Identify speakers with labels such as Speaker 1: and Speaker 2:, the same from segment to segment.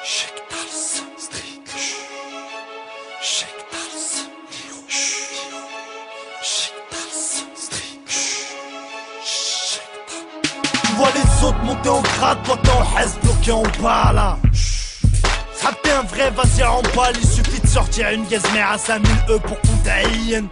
Speaker 1: Shekdals Street. Shekdals Shekdals Street. Tu vois les autres monter en grade, toi t'es en haise bloqué en bas là. Ça t'es un vrai, vas-y en balle, il suffit de sortir une gazmère à 5000 E pour qu'on t'aille.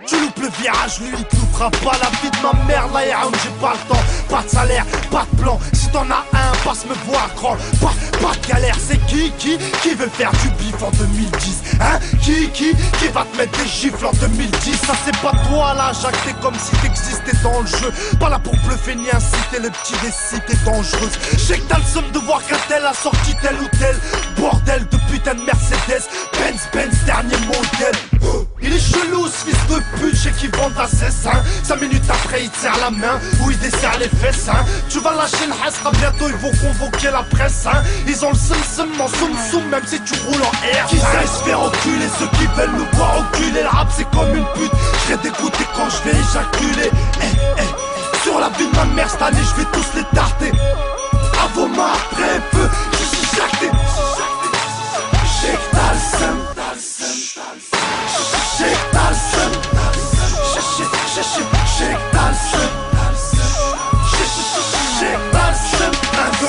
Speaker 1: Tu loupes le virage, lui il te loupera pas la vie de ma mère. Là y'a j'ai pas le temps, pas de salaire, pas de plan. Si t'en as un, passe me voir grand. Pas de galère, c'est qui veut faire du bif en 2010? Hein? Qui va te mettre des gifles en 2010? Ça c'est pas toi là, Jacques, t'es comme si t'existais dans le jeu. Pas là pour bluffer ni inciter, le petit récit t'es dangereuse. Je sais que t'as le somme de voir qu'Atel a sorti tel ou tel bordel de putain de Mercedes, Benz, dernier modèle. Il est chelou ce fils de pute, je sais qu'il vend à 16 hein. 5 minutes après il te serre la main ou il desserre les fesses hein. Tu vas lâcher le hasra, bientôt ils vont convoquer la presse hein. Ils ont le soum en soum même si tu roules en air. Qui sait se faire enculer, ceux qui veulent nous voir enculer. Le rap c'est comme une pute, je vais dégoûter quand je vais éjaculer. Sur la vie de ma mère cette année je vais tous les tarter. À vos mains après feu, je suis jacté. J'ai que t'as le seum. J'ai que t'as le seum. J'ai que t'as le seum. J'ai que t'as le seum. 1, 2,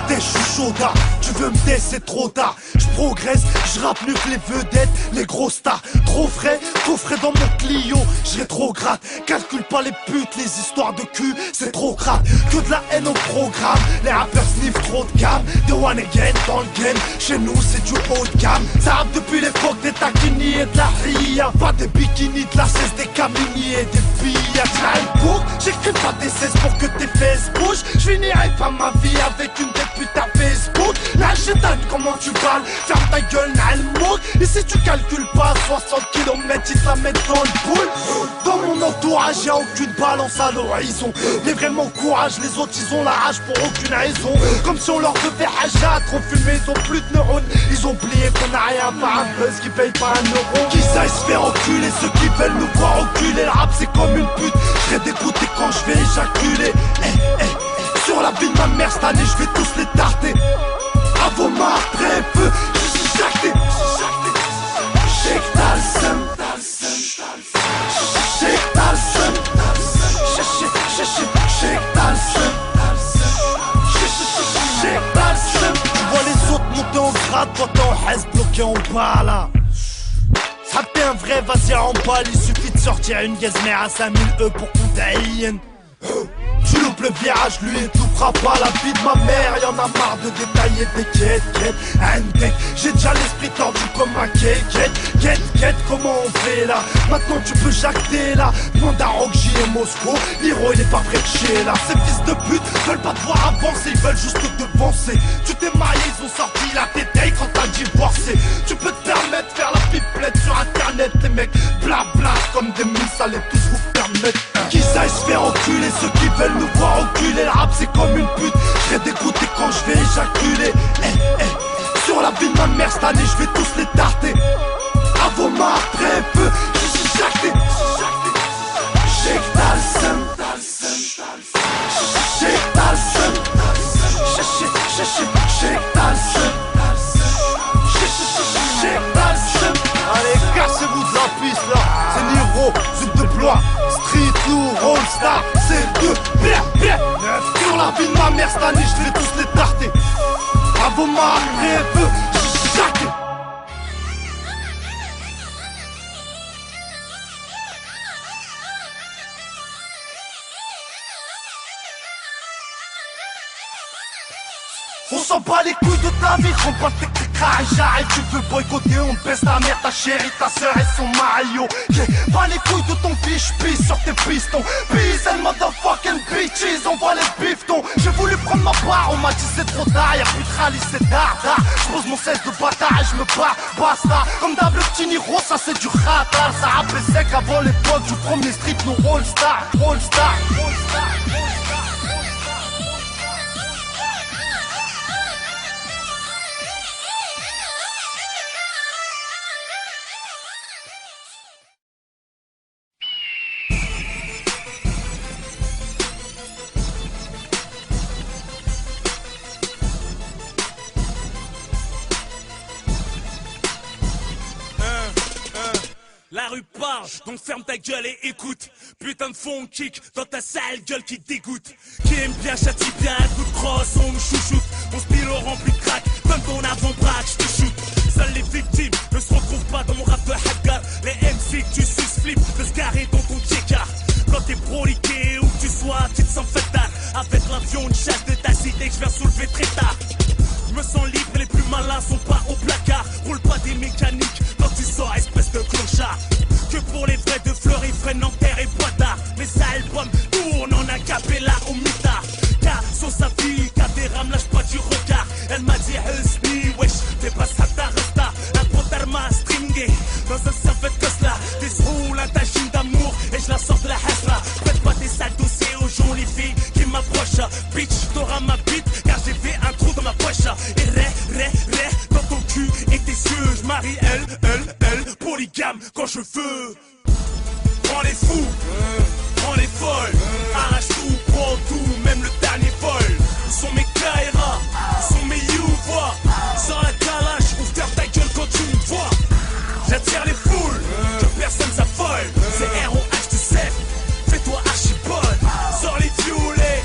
Speaker 1: 1, 2, je suis chauda. Tu veux me taire, c'est trop tard. Je progresse, je rappe mieux que les vedettes, les gros stars. Trop frais dans mon Clio. Je rétrograde, calcule pas les putes, les histoires de cul, c'est trop crade. Que de la haine au programme, les rappeurs sniffent trop de gamme. Des one again dans le game, chez nous c'est du haut de gamme. Ça rappe depuis l'époque des taquinis et de la ria. Pas des bikinis, de la cesse, des camini et des filles. J'écris pas des cesses pour que tes fesses bougent. Je finirai pas ma vie avec une députe à Facebook. Là je donne comment tu parles, ferme ta gueule, n'a le mot. Et si tu calcules pas 60 km, ils te la mettent dans le boule. Dans mon entourage y'a aucune balance à l'horizon. Les vraiment courage, les autres ils ont la rage pour aucune raison. Comme si on leur devait haja, trop fumé, ils ont plus de neurones. Ils ont oublié qu'on a rien, pas un buzz qui paye pas un euro. Qui sait se faire enculer, ceux qui veulent nous voir enculer. Le rap c'est comme une pute, je vais dégoûter quand je vais éjaculer. Sur la vie de ma mère cette année je vais tous les tarter. À vos mains après feu, je suis jacté. J'ai que t'as le seum. J'ai que t'as le seum. J'ai que t'as le seum. J'ai que t'as le seum. Tu vois les autres monter en grade, toi t'es en haise bloqué en bas là. Ça t'es un vrai, vas-y en balle, il suffit de sortir une gazmère à 5000 E pour qu'on t'aille. Tu loupes le virage, lui il te loupera pas la vie de ma mère. Y'en a marre de détailler des quêtes, j'ai déjà l'esprit tordu comme un quête, comment on fait là? Maintenant tu peux jacter là. Demande à Rockji et Moscou, Liro il est pas près de chez là. Ces fils de pute veulent pas te voir avancer, ils veulent juste te devancer. Tu t'es marié, ils ont sorti la tétaille quand t'as divorcé. Tu peux te permettre de faire la pipelette sur internet. Les mecs blabla comme des miss, allez tous vous permettre. Qui sait se faire enculer, ceux qui veulent nous voir enculer. Le rap c'est comme une pute, je vais dégoûter quand je vais éjaculer. Sur la vie de ma mère cette année je vais tous les tarter. À vos mains après feu, je suis jacté. J'ai que t'as le seum. J'ai que t'as le seum. J'ai que t'as le seum. J'ai que t'as le seum. Allez cassez-vous de la piste là. C'est Niro, zut de blois. Street lourd, All Star, c'est deux. Sur la vie de ma mère cette année je vais tous les tarter. À vos mains après feu, je suis jacté. On s'en bat les couilles de ta vie, rends pas tes carrés, j'arrête. Tu veux boycotter, on baisse ta mère, ta chérie, ta soeur et son Mario. Pas les couilles de ton fiche, pisse sur tes pistons. Peace and motherfucking bitches, on voit les biftons. J'ai voulu prendre ma part, on m'a dit c'est trop tard. Y'a plus de rallye, c'est tard. J'pose mon 16 de bataille, j'me barre, basta. Comme d'hab le petit Niro, ça c'est du ratal. Ça rappelle sec avant l'époque du premier street, nos All Star.
Speaker 2: parle, donc ferme ta gueule et écoute. Putain de fond kick dans ta sale gueule qui dégoûte. Qui aime bien châtie bien, un coup de crosse, on nous chouchoute. Mon stylo rempli de crack, donne ton avant-bras, je te shoot. Seules les victimes ne se retrouvent pas dans mon rap de hagar. Les MC que tu suces flip, de se garer dans ton checker. Quand t'es proliqué, où que tu sois, tu te sens fatal. Avec l'avion, une chasse de ta cité que je viens soulever très tard. Je me sens libre, les plus malins sont pas au placard. Roule pas des mécaniques quand tu sors, espèce de clochard. Que pour les vrais de Fleury, frais Nanterre et Boitard. Mes albums tournent en acapella au mitard. Car sur sa vie, car des rames lâche pas du regard. Elle m'a dit Husni, wesh, fais pas ça ta resta. Un pantalma stringé dans un servette Tesla. Des roule un tagine d'amour et je la sors de la hasra. Faites pas des sales dossiers aux gens, les filles qui m'approchent. Bitch, t'auras ma bite car j'ai fait un trou dans ma poche. Et ré, dans ton cul et tes yeux. Je marie elle, polygame quand je veux. Prends les fous, prends les folles. Arrache tout, prends tout, même le dernier vol. Où sont mes Kaira, où sont mes You-Voix. Sans la calache, ou ferme ta gueule quand tu me vois. J'attire les foules, que personne s'affole. C'est ROH, tu sais, fais-toi archipole. Sors les violets.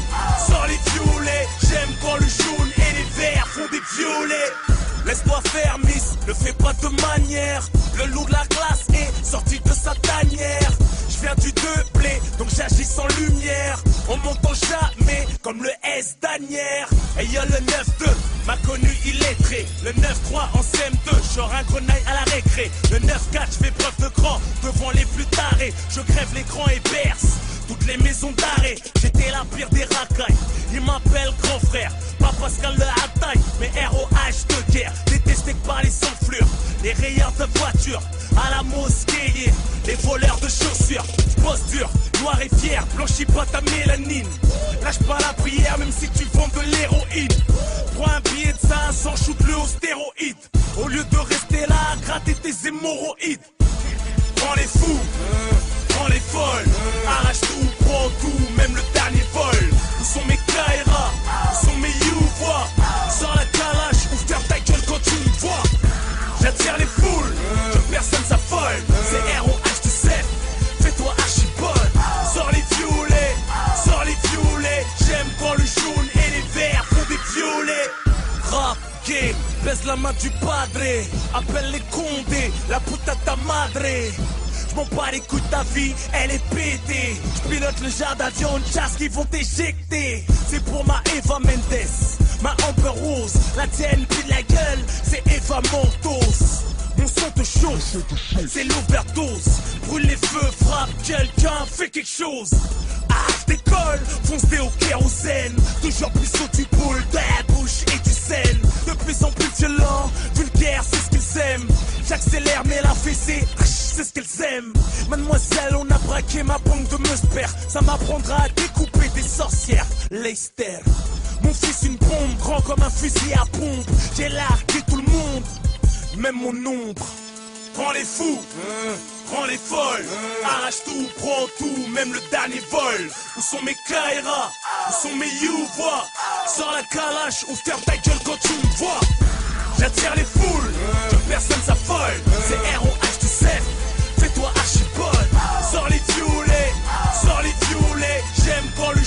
Speaker 2: J'aime quand le jaune et les verts font des violets. Laisse-toi faire, miss, ne fais pas de manière. Le loup de la classe est sorti de sa tanière. Je viens du 2 blé, donc j'agis sans lumière. On m'entend jamais, comme le S d'Anière. Et y'a le 9-2, m'a connu illettré. Le 9-3 en CM2, j'aurai un grenaille à la récré. Le 9-4, je fais preuve de cran devant les plus tarés. Je crève l'écran et berce toutes les maisons d'arrêt. J'étais la pire des racailles. Il m'appelle grand frère, pas Pascal le Hataille, mais ROH de guerre. Détesté par les sans-fleurs, les rayeurs de voitures, à la mosquée, les voleurs de chaussures. J'bosse dur, noir et fier, blanchis pas ta mélanine. Lâche pas la prière même si tu vends de l'héroïne. Prends un billet de 500, shoot-le au stéroïde. Au lieu de rester là à gratter tes hémorroïdes. Prends les fous, prends les folles. Arrache tout, prends tout, même le dernier vol. Où sont mes Kaira, où sont mes You-Voix. Sors la calache, ou ferme ta gueule quand tu me vois. J'attire les foules, que personne s'affole. C'est ROH, tu sais, fais-toi archipole. Sors les violets. J'aime quand le jaune et les verts font des violets. Rap, game, baisse la main du padre. Appelle les condés, la puta ta madre. J'm'en bats les coups de ta vie, elle est pétée. J'pilote le jardin d'avion, une chasse qui vont t'éjecter. C'est pour ma Eva Mendes, ma Amber Rose. La tienne pile la gueule, c'est Eva Montos. Mon son te chauffe, c'est l'overdose. Brûle les feux, frappe quelqu'un, fais quelque chose. Ah, j'décolle, foncez au kérosène. Toujours plus haut tu boules de la bouche et tu saignes. De plus en plus violent, vulgaire, c'est ce qu'ils aiment. J'accélère mais la fessée, c'est ce qu'elles aiment. Mademoiselle, on a braqué ma banque de Meusper. Ça m'apprendra à découper des sorcières. Leicester, mon fils une bombe, grand comme un fusil à pompe. J'ai largué tout le monde, même mon ombre. Prends les fous, prends les folles. Arrache tout, prends tout, même le dernier vol. Où sont mes Kaira, où sont mes You-Voix. Sors la calache, ou ferme ta gueule quand tu me vois. J'attire les foules, que personne s'affole. C'est ROH, tu sais, fais-toi archipole. Sors les violets. J'aime quand le